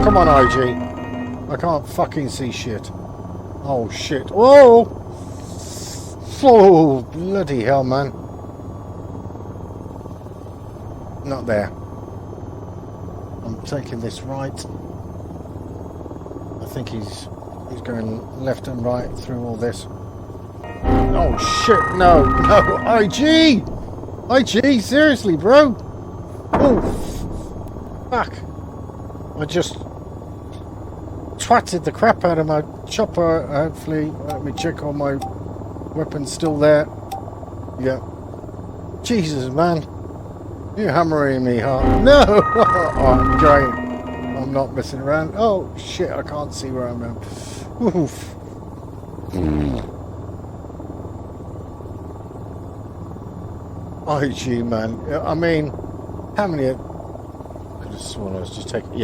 come on, IG. I can't fucking see shit. Oh, shit. Whoa! Oh, bloody hell, man. Not there. I'm taking this right. I think he's going left and right through all this. Oh, shit. No, no. IG! IG, seriously, bro. Oh, fuck. I just twatted the crap out of my chopper. Hopefully, let me check all my weapons still there. Yeah. Jesus, man. You're hammering me hard. No! Oh, I'm going. I'm not messing around. Oh, shit, I can't see where I'm at. Oof. IG, man. I mean, how many... I could have sworn I was just taking... Yeah.